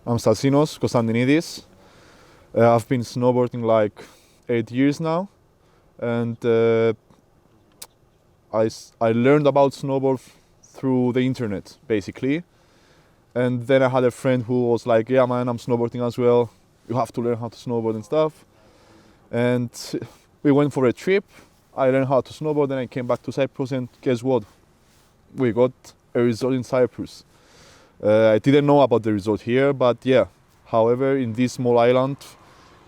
I'm Stasinos Constantinides. I've been snowboarding like 8 years now, and I learned about snowboard through the internet basically. And then I had a friend who was like, "Yeah, man, I'm snowboarding as well. You have to learn how to snowboard and stuff." And we went for a trip. I learned how to snowboard, and I came back to Cyprus, and guess what? We got a resort in Cyprus. I didn't know about the resort here, but yeah. However, in this small island,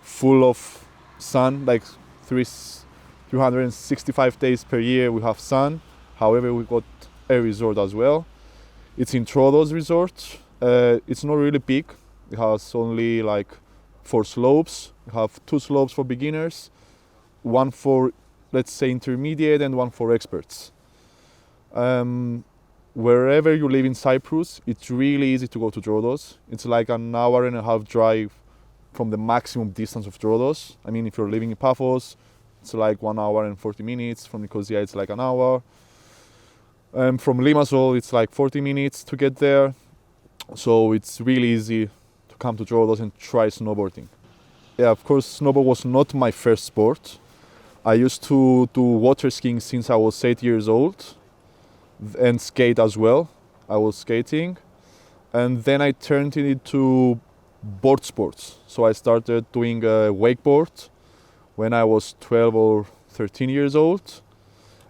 full of sun, like 365 days per year, we have sun. However, we got a resort as well. It's in Troodos Resort. It's not really big. It has only like 4 slopes. We have 2 slopes for beginners, one for, let's say, intermediate, and one for experts. Wherever you live in Cyprus, it's really easy to go to Troodos. It's like an hour and a half drive from the maximum distance of Troodos. I mean, if you're living in Paphos, it's like 1 hour and 40 minutes. From Nicosia, it's like an hour. From Limassol, it's like 40 minutes to get there. So it's really easy to come to Troodos and try snowboarding. Yeah, of course, snowboard was not my first sport. I used to do water skiing since I was 8 years old, and skate as well. I was skating, and then I turned it into board sports. So I started doing wakeboard when I was 12 or 13 years old,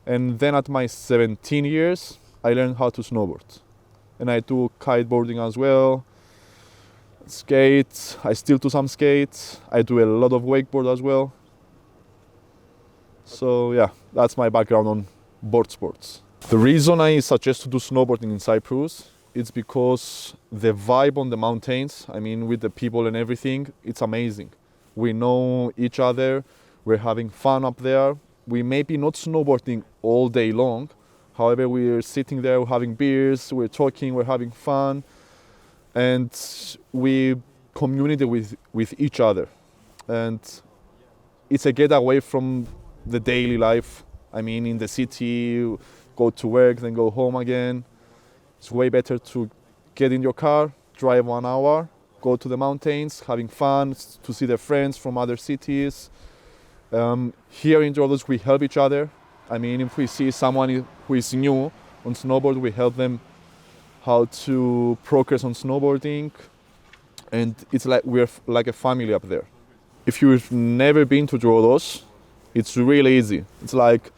and then at my 17 years I learned how to snowboard, and I do kiteboarding as well, skate. I still do some skate. I do a lot of wakeboard as well. So yeah, that's my background on board sports. The reason I suggest to do snowboarding in Cyprus is because the vibe on the mountains, I mean, with the people and everything, it's amazing. We know each other, we're having fun up there. We may be not snowboarding all day long, however, we're sitting there, we're having beers, we're talking, we're having fun, and we communicate with each other. And it's a getaway from the daily life. I mean, in the city, go to work, then go home again. It's way better to get in your car, drive 1 hour, go to the mountains, having fun, to see their friends from other cities. Here in Rhodes, we help each other. I mean, if we see someone who is new on snowboard, we help them how to progress on snowboarding. And it's like we're like a family up there. If you've never been to Rhodes, it's really easy. It's like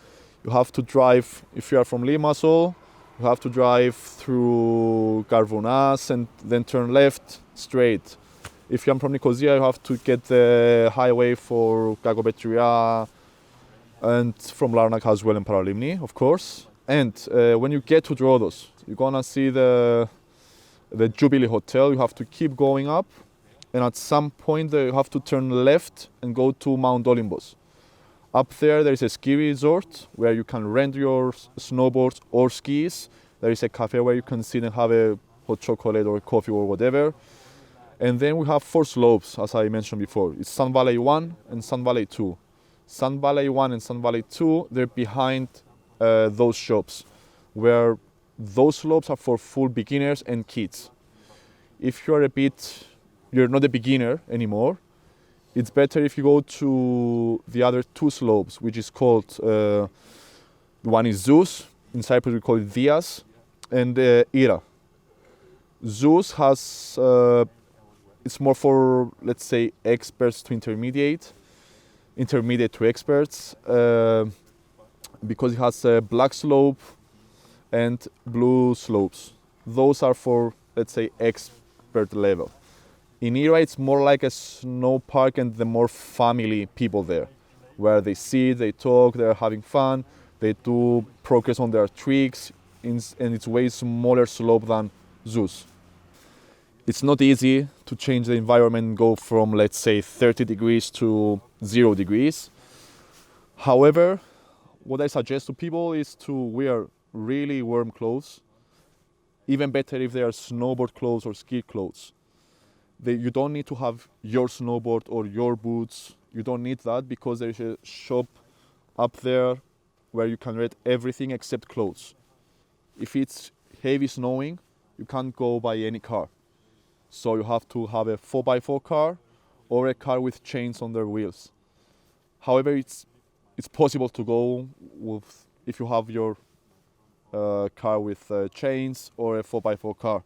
you have to drive, if you are from Limassol, you have to drive through Garvonas and then turn left straight. If you're from Nicosia, you have to get the highway for Kakopetria and from Larnaca as well, and Paralimni, of course. And when you get to Rhodos, you're gonna see the Jubilee Hotel. You have to keep going up, and at some point you have to turn left and go to Mount Olympus. Up there is a ski resort where you can rent your snowboards or skis. There is a cafe where you can sit and have a hot chocolate or coffee or whatever. And then we have 4 slopes, as I mentioned before. It's Sun Valley 1 and Sun Valley 2. Sun Valley 1 and Sun Valley 2, they're behind those shops, where those slopes are for full beginners and kids. If you're not a beginner anymore, it's better if you go to the other 2 slopes, which is called, one is Zeus, in Cyprus we call it Dias, and Ira. Zeus has, it's more for, let's say, experts to intermediate to experts, because it has a black slope and blue slopes. Those are for, let's say, expert level. In Ira, it's more like a snow park, and the more family people there, where they sit, they talk, they're having fun, they do progress on their tricks, and it's way smaller slope than Zeus. It's not easy to change the environment and go from, let's say, 30 degrees to 0 degrees. However, what I suggest to people is to wear really warm clothes, even better if they are snowboard clothes or ski clothes. You don't need to have your snowboard or your boots. You don't need that, because there is a shop up there where you can rent everything except clothes. If it's heavy snowing, you can't go by any car. So you have to have a 4x4 car or a car with chains on their wheels. However, it's possible to go with if you have your car with chains or a 4x4 car.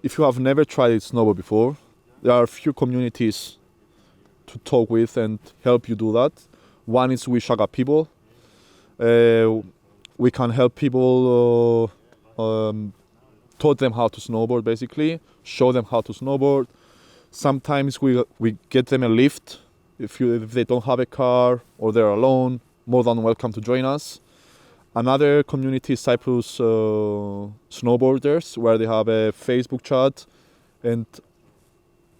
If you have never tried snowboard before, there are a few communities to talk with and help you do that. One is with Shaka People. We can help people taught them how to snowboard, basically, show them how to snowboard. Sometimes we get them a lift if they don't have a car or they're alone, more than welcome to join us. Another community is Cyprus Snowboarders, where they have a Facebook chat, and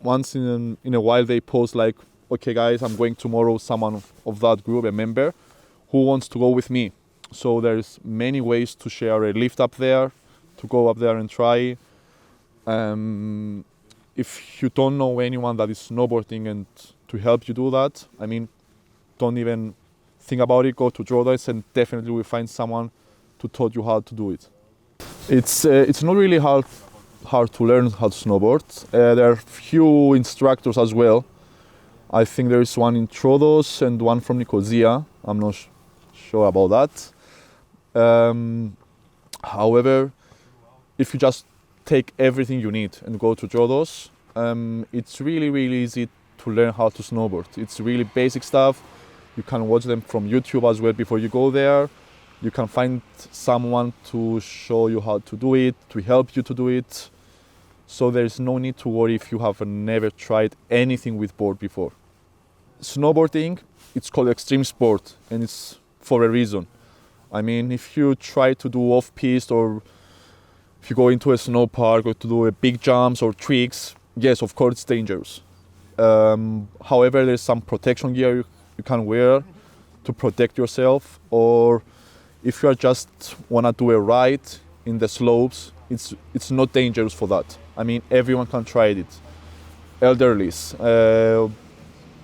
once in a while they post like, okay guys, I'm going tomorrow, someone of that group, a member, who wants to go with me. So there's many ways to share a lift up there, to go up there and try. If you don't know anyone that is snowboarding and to help you do that, I mean, don't even think about it, go to Jordas and definitely will find someone to teach you how to do it. It's not really hard to learn how to snowboard. There are few instructors as well. I think there is one in Troodos and one from Nicosia. I'm not sure about that. However, if you just take everything you need and go to Troodos, it's really easy to learn how to snowboard. It's really basic stuff. You can watch them from YouTube as well before you go there. You can find someone to show you how to do it, to help you to do it. So there's no need to worry if you have never tried anything with board before. Snowboarding, it's called extreme sport, and it's for a reason. I mean, if you try to do off-piste, or if you go into a snow park or to do a big jumps or tricks, yes, of course it's dangerous. However, there's some protection gear you can wear to protect yourself, or if you are just wanna do a ride in the slopes, it's not dangerous for that. I mean, everyone can try it. Elderlies,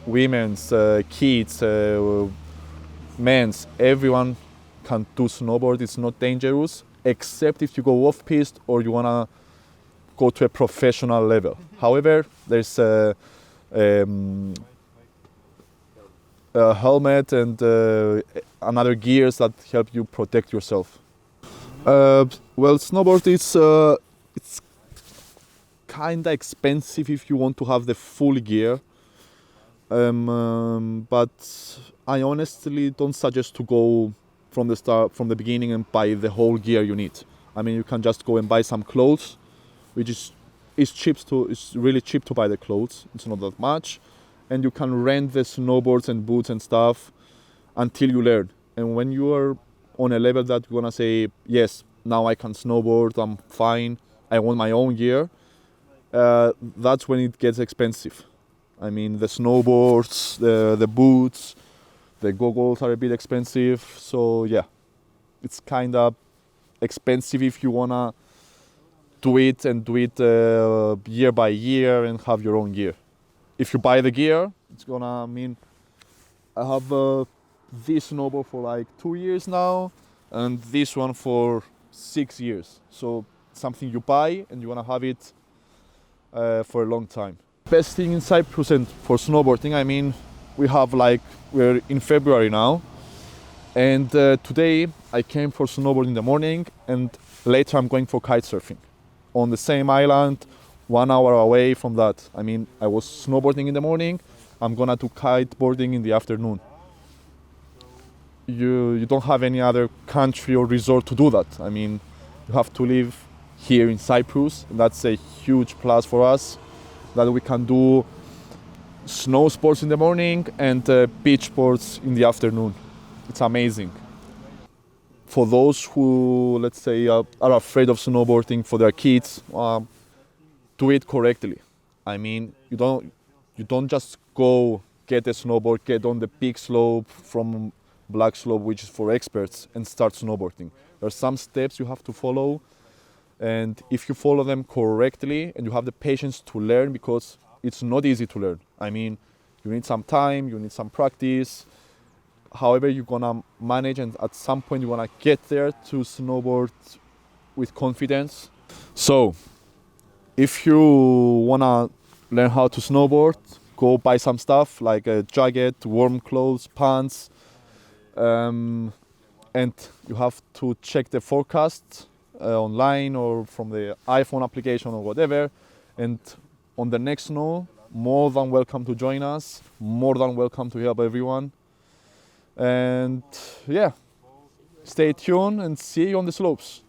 women's, kids, men's, everyone can do snowboard. It's not dangerous, except if you go off-piste or you wanna go to a professional level. However, there's a helmet and another gears that help you protect yourself. Well, snowboard it's kinda expensive if you want to have the full gear, but I honestly don't suggest to go from the beginning and buy the whole gear you need. I mean, you can just go and buy some clothes, which is it's really cheap to buy the clothes. It's not that much, and you can rent the snowboards and boots and stuff until you learn. And when you are on a level that you're gonna say, yes, now I can snowboard, I'm fine, I want my own gear, that's when it gets expensive. I mean, the snowboards, the boots, the goggles are a bit expensive. So yeah, it's kind of expensive if you wanna do it year by year and have your own gear. If you buy the gear, it's gonna mean I have this snowboard for like 2 years now, and this one for 6 years. So something you buy and you wanna have it for a long time. Best thing in Cyprus and for snowboarding, I mean, we're in February now, and today I came for snowboarding in the morning, and later I'm going for kite surfing on the same island, 1 hour away from that. I mean, I was snowboarding in the morning, I'm gonna do kiteboarding in the afternoon. You don't have any other country or resort to do that. I mean, you have to live here in Cyprus, and that's a huge plus for us, that we can do snow sports in the morning and beach sports in the afternoon. It's amazing. For those who, let's say, are afraid of snowboarding for their kids, do it correctly. I mean, you don't just go get a snowboard, get on the big slope from black slope, which is for experts, and start snowboarding. There are some steps you have to follow, and if you follow them correctly and you have the patience to learn, because it's not easy to learn. I mean, you need some time, you need some practice. However, you're gonna manage, and at some point you wanna get there to snowboard with confidence. So, If you wanna learn how to snowboard, go buy some stuff like a jacket, warm clothes, pants, and you have to check the forecast online or from the iPhone application or whatever. And on the next snow, more than welcome to join us, more than welcome to help everyone. And yeah, stay tuned and see you on the slopes.